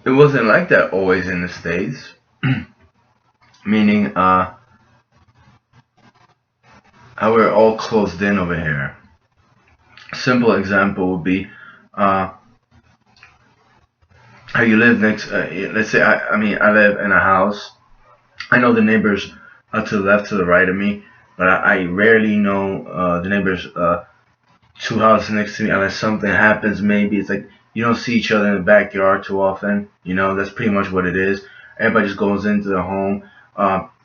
it wasn't like that always in the States. Meaning, how we're all closed in over here. Simple example would be, uh, how you live next. Let's say, I mean, I live in a house. I know the neighbors to the left, to the right of me, but I rarely know the neighbors two houses next to me unless something happens. Maybe it's like you don't see each other in the backyard too often. You know, that's pretty much what it is. Everybody just goes into the home.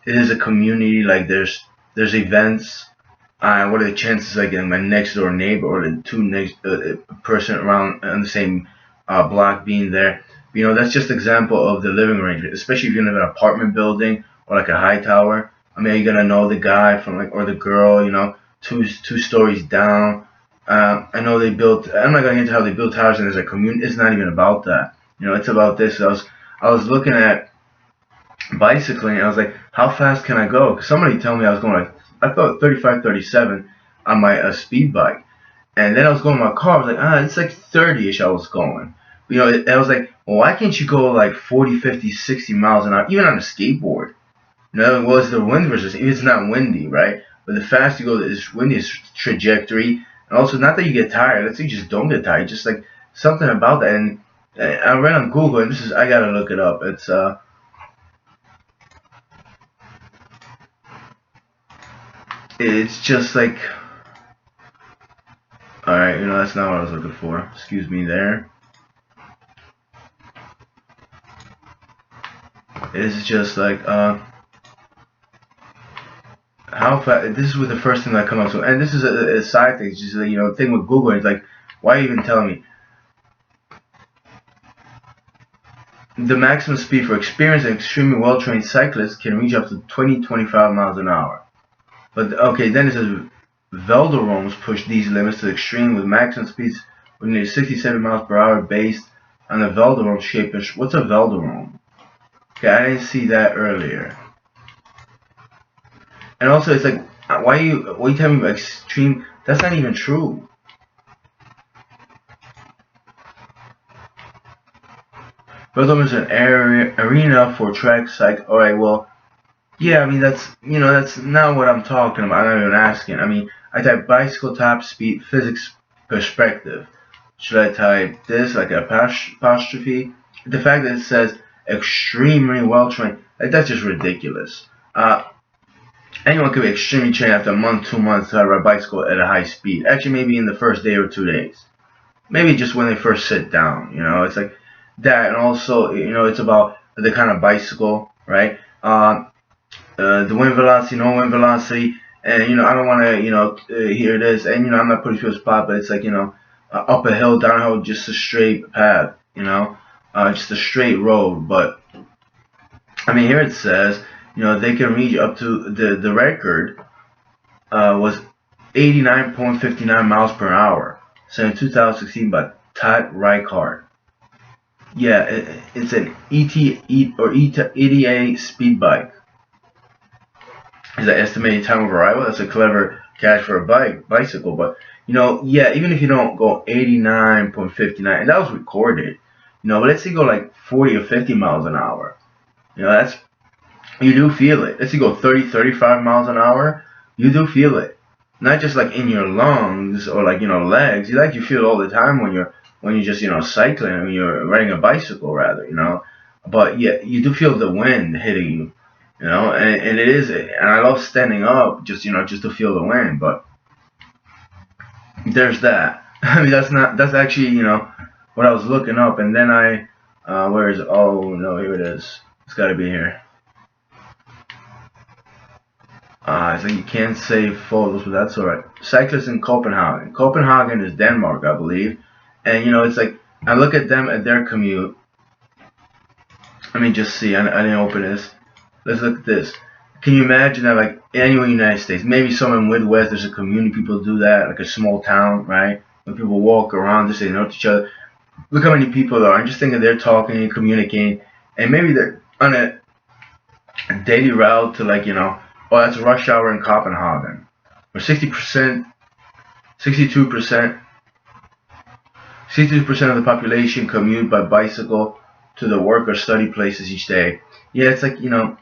It is a community. Like there's events. What are the chances like my next door neighbor or the two next person around on the same block being there? You know, that's just example of the living arrangement. Especially if you live in an apartment building or like a high tower. I mean, you're gonna know the guy from like or the girl. You know, two stories down. I know they built. I'm not gonna get into how they built towers and there's a community. It's not even about that. You know, it's about this. I was looking at bicycling. And I was like, how fast can I go? 'Cause somebody told me I was going like I thought 35, 37 on my speed bike, and then I was going in my car. I was like, it's like 30ish. I was going. You know, I was like, well, why can't you go like 40, 50, 60 miles an hour, even on a skateboard? You know, it was the wind resistance. It's not windy, right? But the faster you go, this windy trajectory, and also not that you get tired. Let's say you just don't get tired. Just like something about that. And I read on Google, and this is I gotta look it up. It's just like, all right, you know, that's not what I was looking for. Excuse me there. It's just like, how fast. This is with the first thing that comes up. So, and this is a side thing. It's just you know, thing with Google. It's like, why are you even telling me? The maximum speed for experienced and extremely well-trained cyclists can reach up to 20-25 miles an hour. But okay, then it says velodromes push these limits to the extreme with maximum speeds of nearly 67 miles per hour based on the velodrome shape. What's a velodrome? Okay, I didn't see that earlier. And also, it's like, why you telling me about extreme? That's not even true. Velodrome is an arena for track cycle. All right, well, yeah, I mean that's not what I'm talking about. I'm not even asking. I mean, I type bicycle top speed physics perspective. Should I type this like a apostrophe? The fact that it says extremely well trained, like that's just ridiculous. Anyone could be extremely trained after a month, 2 months to ride a bicycle at a high speed. Actually, maybe in the first day or 2 days. Maybe just when they first sit down. You know, it's like that, and also you know it's about the kind of bicycle, right? The wind velocity, no wind velocity, and you know I don't want to hear this, and you know I'm not putting you on the spot, but it's like up a hill, down a hill, just a straight path, just a straight road. But I mean here it says they can reach up to the record was 89.59 miles per hour, so in 2016 by Todd Reichart. Yeah, it's an ETA speed bike. Is that estimated time of arrival? That's a clever catch for a bicycle. But yeah, even if you don't go 89.59, and that was recorded, but let's say you go like 40 or 50 miles an hour. That's you do feel it. Let's say you go 30, 35 miles an hour, you do feel it. Not just like in your lungs or like legs. You feel it all the time when you're just cycling, when you're riding a bicycle rather. But yeah, you do feel the wind hitting you. And it is, and I love standing up just to feel the wind. But there's that. I mean, that's actually what I was looking up, and then where is it? Oh no, here it is. It's got to be here. It's like you can't save photos, but that's alright. Cyclists in Copenhagen. Copenhagen is Denmark, I believe, and it's like I look at them at their commute. Let me just see. I didn't open this. Let's look at this. Can you imagine that, like, anywhere in the United States, maybe somewhere in the Midwest, there's a community, people do that, like a small town, right? When people walk around, just they know each other. Look how many people there are, and just think that they're talking and communicating, and maybe they're on a daily route to, like, oh, that's rush hour in Copenhagen. Or 60%, 62%, 62% of the population commute by bicycle to the work or study places each day. Yeah, it's like, I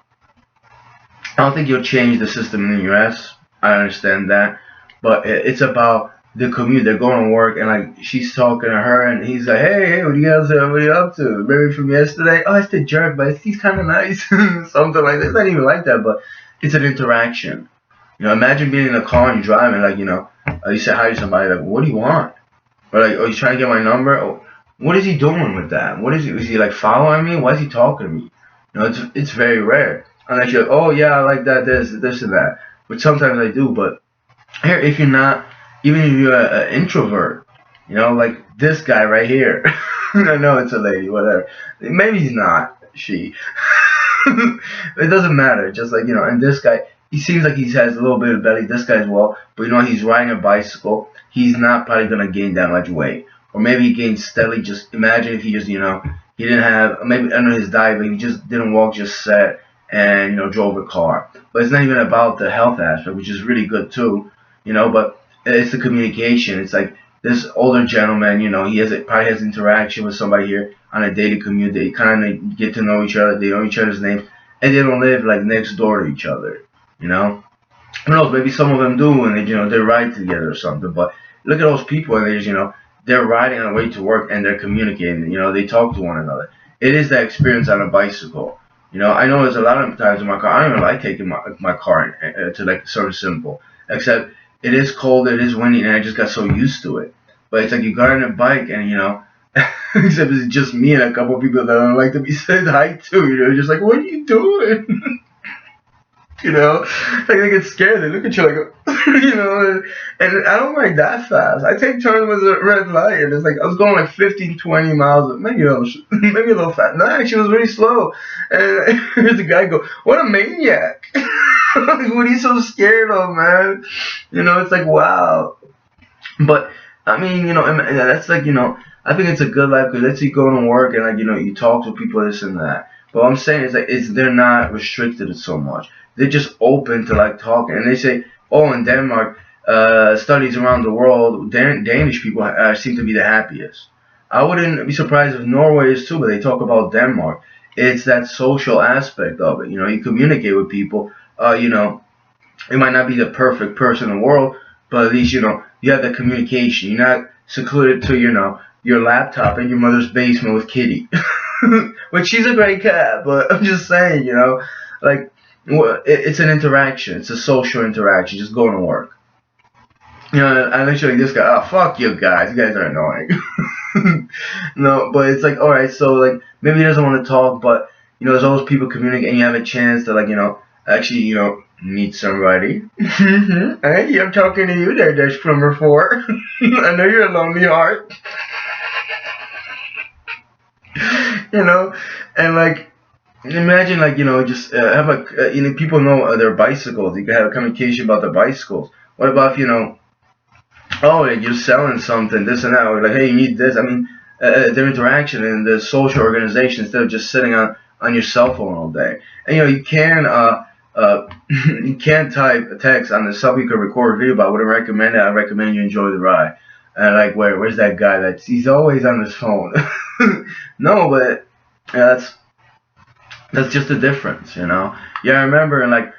don't think you'll change the system in the U.S. I understand that, but it's about the commute. They're going to work, and like she's talking to her, and he's like, "Hey, what are you guys, what are you up to? Maybe from yesterday? Oh, it's the jerk, but he's kind of nice, something like that. It's not even like that, but it's an interaction. Imagine being in a car and driving, like you say hi to somebody, like, what do you want? Or like, oh, he's trying to get my number. Oh, what is he doing with that? What is he like following me? Why is he talking to me? It's very rare. Unless you're like, oh yeah, I like that, this and that. Which sometimes I do, but here, if you're not, even if you're an introvert, like this guy right here. I know it's a lady, whatever. Maybe he's not, she. It doesn't matter. Just like, and this guy, he seems like he has a little bit of belly. This guy as well, but he's riding a bicycle. He's not probably gonna gain that much weight, or maybe he gains steadily. Just imagine if he just, he didn't have, maybe I don't know his diet, but he just didn't walk, just sat and drove a car. But it's not even about the health aspect, which is really good too, But it's the communication. It's like this older gentleman, probably has interaction with somebody here on a daily commute. They kind of get to know each other. They know each other's names, and they don't live like next door to each other, you know. Who knows? Maybe some of them do, and they ride together or something. But look at those people, and they just, they're riding on the way to work and they're communicating. They talk to one another. It is that experience on a bicycle. I know there's a lot of times in my car. I don't even like taking my car to like something simple, except it is cold, it is windy, and I just got so used to it. But it's like you got on a bike, and except it's just me and a couple of people that I don't like to be said hi to. Just like, what are you doing? Like they get scared. They look at you like, and I don't ride that fast. I take turns with a red light, and it's like I was going like 15, 20 miles, maybe maybe a little fast. No, actually, it was really slow. And here's the guy go, "What a maniac! Like, what are you so scared of, man?" It's like, wow. But I mean, and that's like, I think it's a good life because let's say you go to work and like, you talk to people, this and that. But what I'm saying is like, they're not restricted so much. They're just open to like talking, and they say, oh, in Denmark, studies around the world, Danish people seem to be the happiest. I wouldn't be surprised if Norway is too, but they talk about Denmark. It's that social aspect of it. You communicate with people. You might not be the perfect person in the world, but at least you have that communication. You're not secluded to your laptop in your mother's basement with Kitty, which she's a great cat. But I'm just saying, like it's an interaction. It's a social interaction. Just going to work. I literally this guy. Oh, fuck you guys. You guys are annoying. No, but it's like, all right. So like maybe he doesn't want to talk, but there's always people communicating. And you have a chance to like actually meet somebody. Hey, I'm talking to you there, Dash Plumber 4. I know you're a lonely heart. And like, imagine like, just have people know their bicycles. You can have a communication about the bicycles. What about if, oh, like you're selling something, this and that, or like, hey, you need this. I mean, their interaction and the social organization instead of just sitting on your cell phone all day. And, you can, you can't type a text on the sub. You can record a video, but I wouldn't recommend it. I recommend you enjoy the ride. And like, where's that guy he's always on his phone? No, but that's just the difference, Yeah, I remember in like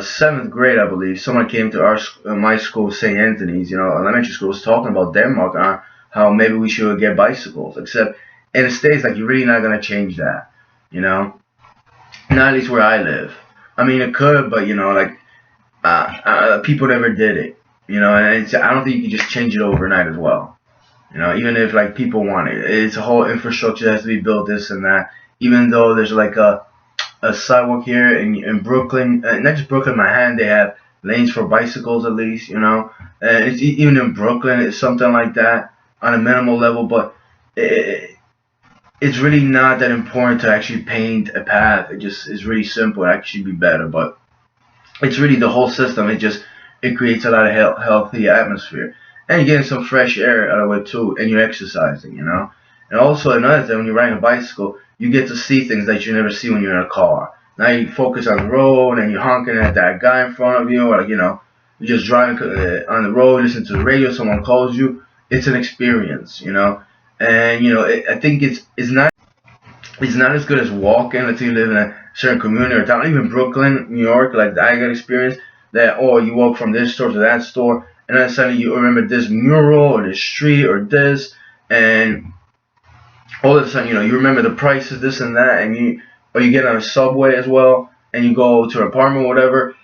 seventh grade, I believe, someone came to my school, St. Anthony's, elementary school, was talking about Denmark and how maybe we should get bicycles. Except in the States, like you're really not gonna change that, Not at least where I live. I mean, it could, but like people never did it, and I don't think you can just change it overnight as well. Even if like people want it, it's a whole infrastructure that has to be built, this and that. Even though there's like a sidewalk here in Brooklyn, not just Brooklyn, Manhattan, they have lanes for bicycles at least, And it's even in Brooklyn, it's something like that on a minimal level, but it's really not that important to actually paint a path. It just is really simple. It actually be better, but it's really the whole system. It creates a lot of healthy atmosphere, and you're getting some fresh air out of it too, and you're exercising, And also another thing, when you're riding a bicycle, you get to see things that you never see when you're in a car. Now you focus on the road, and you're honking at that guy in front of you, or you're just driving on the road, listen to the radio, someone calls you. It's an experience, And I think it's not It's not as good as walking. Let's say you live in a certain community or town, even Brooklyn, New York, like I got experience that, oh, you walk from this store to that store, and then suddenly you remember this mural or this street or this, and all of a sudden, you remember the prices, this and that, and or you get on a subway as well, and you go to an apartment or whatever.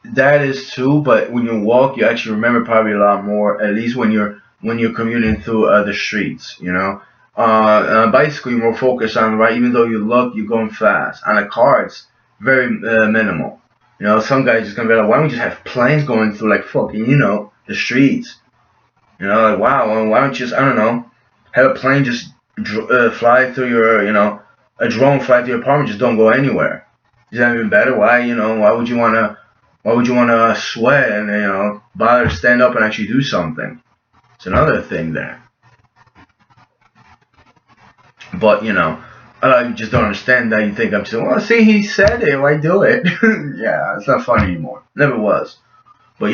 That is too, but when you walk, you actually remember probably a lot more. At least when you're commuting through the streets. On a bicycle, you're more focused on the right. Even though you're going fast. On a car, it's very minimal. Some guys just gonna be like, why don't we just have planes going through like fucking, the streets? Like wow, well, why don't you just, I don't know, have a plane just fly through a drone fly through your apartment, just don't go anywhere. Is that even better? Why would you wanna sweat and bother to stand up and actually do something? It's another thing there. But I just don't understand that. You think I'm saying, well, see, he said it, why do it? Yeah, it's not fun anymore. Never was. But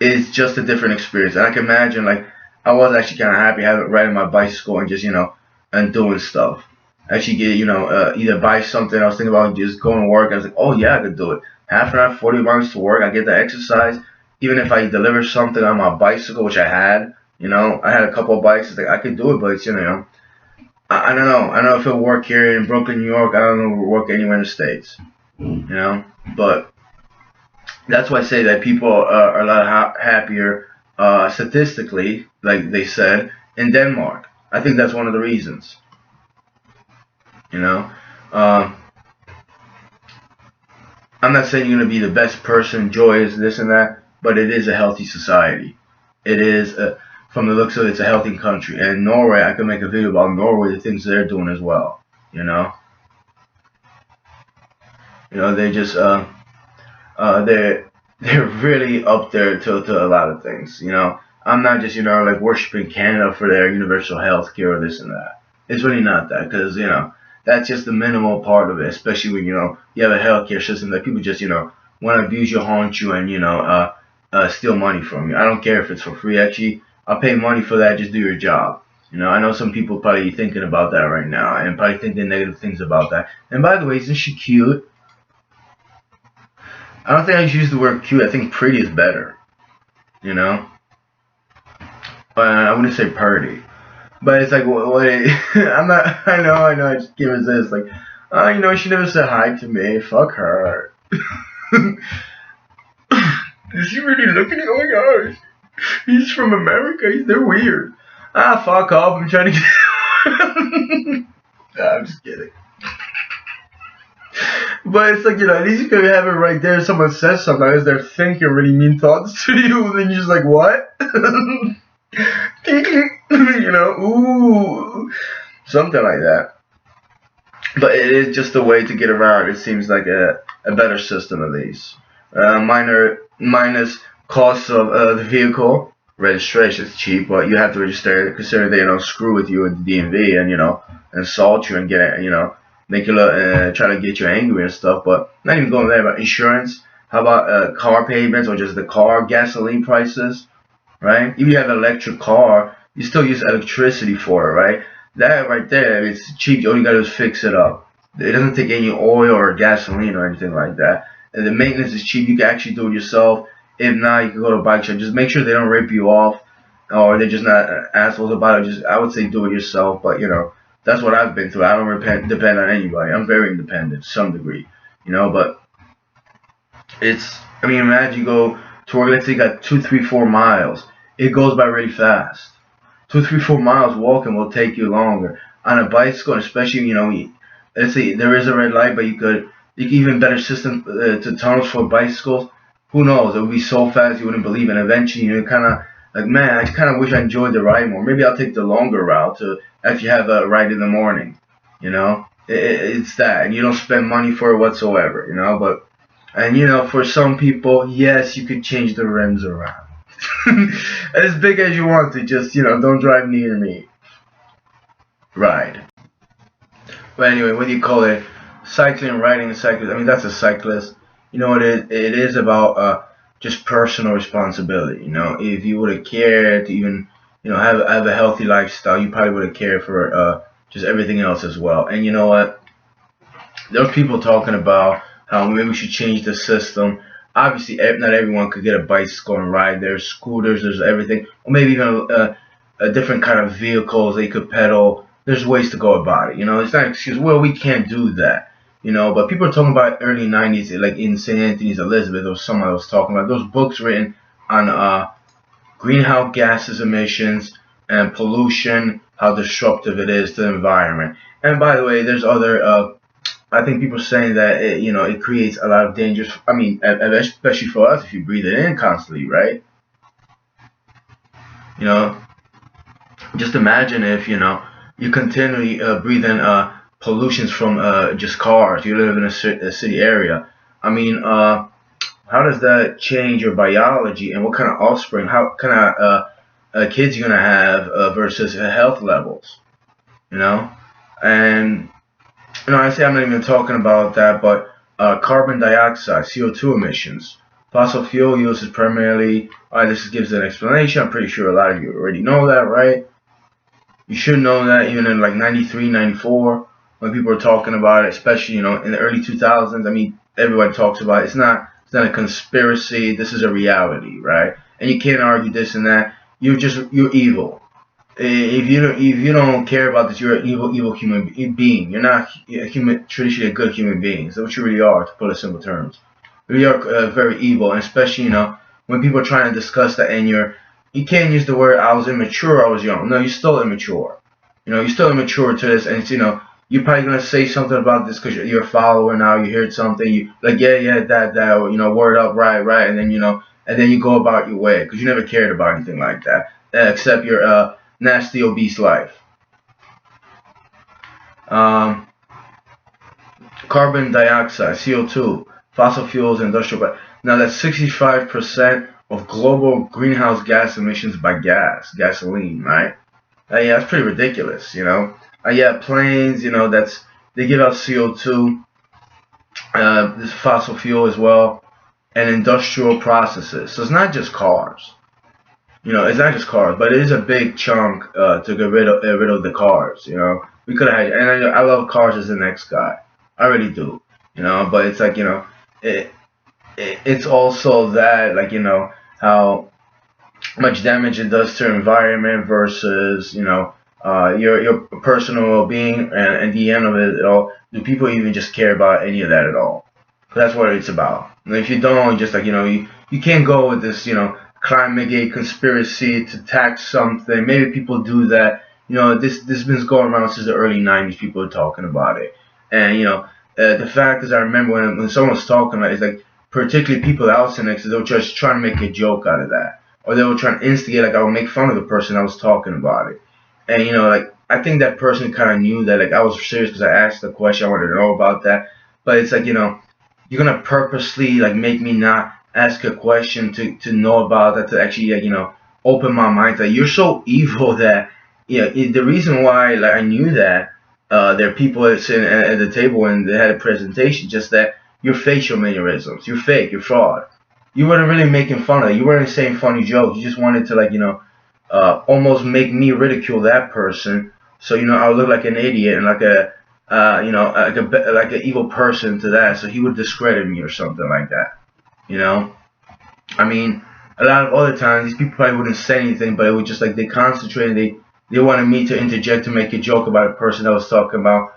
it's just a different experience. And I can imagine, like, I was actually kind of happy having riding my bicycle and just and doing stuff. Actually get either buy something. I was thinking about just going to work. I was like, oh yeah, I could do it. Half an hour, 40 miles to work. I get the exercise. Even if I deliver something on my bicycle, which I had, I had a couple of bikes. It's like I could do it, but it's I don't know. I don't know if it'll work here in Brooklyn, New York. I don't know if it'll work anywhere in the States. But that's why I say that people are a lot happier statistically, like they said, in Denmark. I think that's one of the reasons. You know, uh, I'm not saying you're gonna be the best person, joyous, this and that, but it is a healthy society. It is, from the looks of it, it's a healthy country. And Norway, I could make a video about Norway, the things they're doing as well. You know, they just they're really up there to a lot of things. I'm not just like worshiping Canada for their universal health care or this and that. It's really not that, because that's just the minimal part of it. Especially when you have a healthcare system that people just want to abuse you, haunt you, and steal money from you. I don't care if it's for free. Actually, I'll pay money for that. Just do your job. I know some people probably thinking about that right now and probably thinking negative things about that. And by the way, isn't she cute? I don't think I should use the word cute. I think pretty is better. You know, but I wouldn't say pretty. But it's like, what? I'm not. I know. I just give it this. Like, she never said hi to me. Fuck her. Is she really looking at? Oh my gosh, he's from America. They're weird. Fuck off. I'm trying to get. Nah, I'm just kidding. But it's like, at least you could have it right there. Someone says something, as they're thinking really mean thoughts to you, then you're just like, what? Ooh, something like that. But it is just a way to get around. It seems like a better system, at least. Minus costs of the vehicle. Registration is cheap, but you have to register, considering they screw with you at the DMV and insult you and get it, make you look, try to get you angry and stuff. But not even going there, but insurance. How about car payments or just the car gasoline prices, right? If you have an electric car, you still use electricity for it, right? That right there, it's cheap. All you gotta do is fix it up. It doesn't take any oil or gasoline or anything like that. And the maintenance is cheap. You can actually do it yourself. If not, you can go to a bike shop. Just make sure they don't rip you off, or they're just not assholes about it. I would say do it yourself. But that's what I've been through. I don't depend on anybody. I'm very independent to some degree, But imagine you go to work. Let's say you got 2, 3, 4 miles. It goes by really fast. 2, 3, 4 miles walking will take you longer. On a bicycle, especially let's say there is a red light, but you could even better system to tunnels for bicycles. Who knows? It would be so fast you wouldn't believe it. And eventually, kind of like, man, I kind of wish I enjoyed the ride more. Maybe I'll take the longer route to actually have a ride in the morning. It's that, and you don't spend money for it whatsoever. But for some people, yes, you could change the rims around. As big as you want to, just don't drive near me. Ride. But anyway, what do you call it? Cycling, riding a cyclist. That's a cyclist. What it is about just personal responsibility. If you would have cared to even have a healthy lifestyle, you probably would have cared for just everything else as well. And you know what? There's people talking about how maybe we should change the system. Obviously, not everyone could get a bicycle and ride. There's scooters, there's everything, or maybe even a different kind of vehicles they could pedal. There's ways to go about it. It's not an excuse. Well, we can't do that. But people are talking about early '90s, like in St. Anthony's Elizabeth. There was someone that was talking about those books written on greenhouse gases emissions and pollution, how disruptive it is to the environment. And by the way, there's other I think people are saying that it creates a lot of dangers. I mean, especially for us if you breathe it in constantly, right? You know, just imagine if you continually breathe in pollutions from just cars. You live in a city area. I mean, how does that change your biology and what kind of offspring, how kind of kids you're gonna have versus health levels? You know, and I say I'm not even talking about that, but carbon dioxide, CO2 emissions. Fossil fuel use is primarily, this gives an explanation. I'm pretty sure a lot of you already know that, right? You should know that even in like 93, 94, when people were talking about it, especially, in the early 2000s, I mean, everybody talks about it. It's not a conspiracy. This is a reality, right? And you can't argue this and that. You're evil. If you don't care about this, you're an evil human being. You're not traditionally a good human being. So what you really are, to put it in simple terms, you are very evil. And especially when people are trying to discuss that, and you can't use the word I was immature, I was young. No, you're still immature. You're still immature to this, and it's you're probably gonna say something about this because you're a follower now. You heard something, you like yeah that or, word up right, and then you go about your way because you never cared about anything like that except your nasty obese life. Um, Carbon dioxide, CO2, fossil fuels, industrial. Now that's 65% of global greenhouse gas emissions by gasoline, right? Yeah, that's pretty ridiculous. Yeah, planes, they give out CO2, this fossil fuel as well, and industrial processes. So it's not just cars. It's not just cars, but it is a big chunk to get rid of the cars. We could have had, and I love cars as the next guy. I really do. But it's like it's also that like how much damage it does to the environment versus your personal well-being, and at the end of it all, do people even just care about any of that at all? That's what it's about. And if you don't, just like you can't go with this climate gate conspiracy to tax something. Maybe people do that. This been going around since the early '90s. People are talking about it, and the fact is, I remember when someone was talking about it, it's like particularly people outside next, they were just trying to make a joke out of that, or they were trying to instigate, like I would make fun of the person that was talking about it, and like I think that person kind of knew that like I was serious because I asked the question, I wanted to know about that, but it's like you're gonna purposely like make me not ask a question to know about that, to actually like, open my mind. Like you're so evil that the reason why like I knew that there are people that sitting at the table and they had a presentation, just that your facial mannerisms, you're fake, you're fraud. You weren't really making fun of it. You weren't saying funny jokes. You just wanted to like almost make me ridicule that person, so I would look like an idiot and like a like an evil person to that, so he would discredit me or something like that. You know, I mean, a lot of other times these people probably wouldn't say anything, but it was just like they concentrated. They wanted me to interject to make a joke about a person that was talking about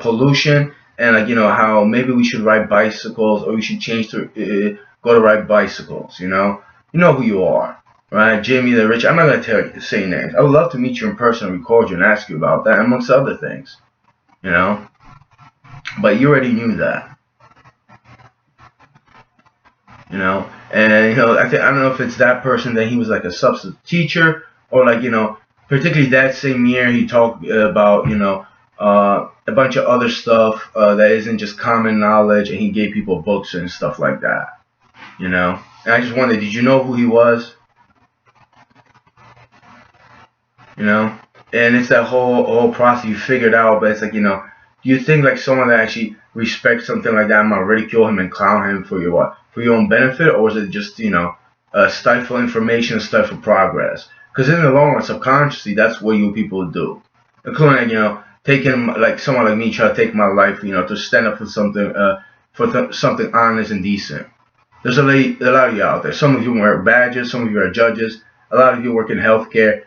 pollution, and like how maybe we should ride bicycles, or we should change to go to ride bicycles. You know who you are, right? Jimmy the Rich. I'm not gonna say names. I would love to meet you in person, and record you, and ask you about that, amongst other things. You know, but you already knew that. And I don't know if it's that person that he was like a substitute teacher, or like particularly that same year he talked about a bunch of other stuff that isn't just common knowledge, and he gave people books and stuff like that. And I just wondered, did you know who he was? And it's that whole process you figured out, but it's like do you think like someone that actually respects something like that, I'm gonna ridicule him and clown him for your what? For your own benefit, or is it just stifle information, stifle progress? Because in the long run, subconsciously, that's what you people do, including like, taking, like someone like me try to take my life, to stand up for something, something honest and decent. There's a lot of you out there. Some of you wear badges, some of you are judges, a lot of you work in healthcare.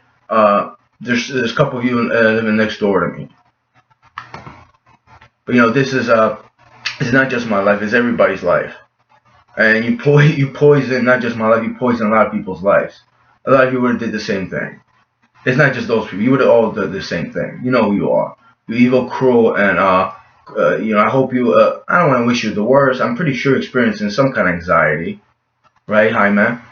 There's a couple of you living next door to me. But this is it's not just my life; it's everybody's life. And you poison not just my life, you poison a lot of people's lives. A lot of you would have did the same thing. It's not just those people. You would have all done the same thing. You know who you are. You're evil, cruel, and I hope you. I don't want to wish you the worst. I'm pretty sure you're experiencing some kind of anxiety, right? Hi, man.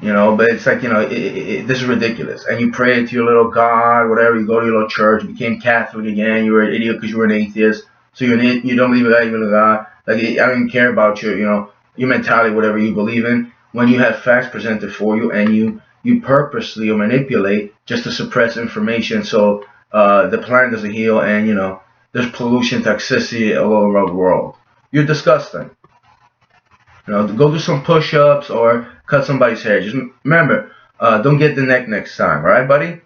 But it's like this is ridiculous. And you pray to your little God, whatever. You go to your little church. You became Catholic again. You were an idiot because you were an atheist. So you don't believe in God, you believe in God. Like I don't even care about your mentality, whatever you believe in. When you have facts presented for you, and you purposely or manipulate just to suppress information, so the plant doesn't heal, and there's pollution, toxicity all over the world. You're disgusting. Go do some push-ups or cut somebody's hair. Just remember, don't get the neck next time. All right, buddy?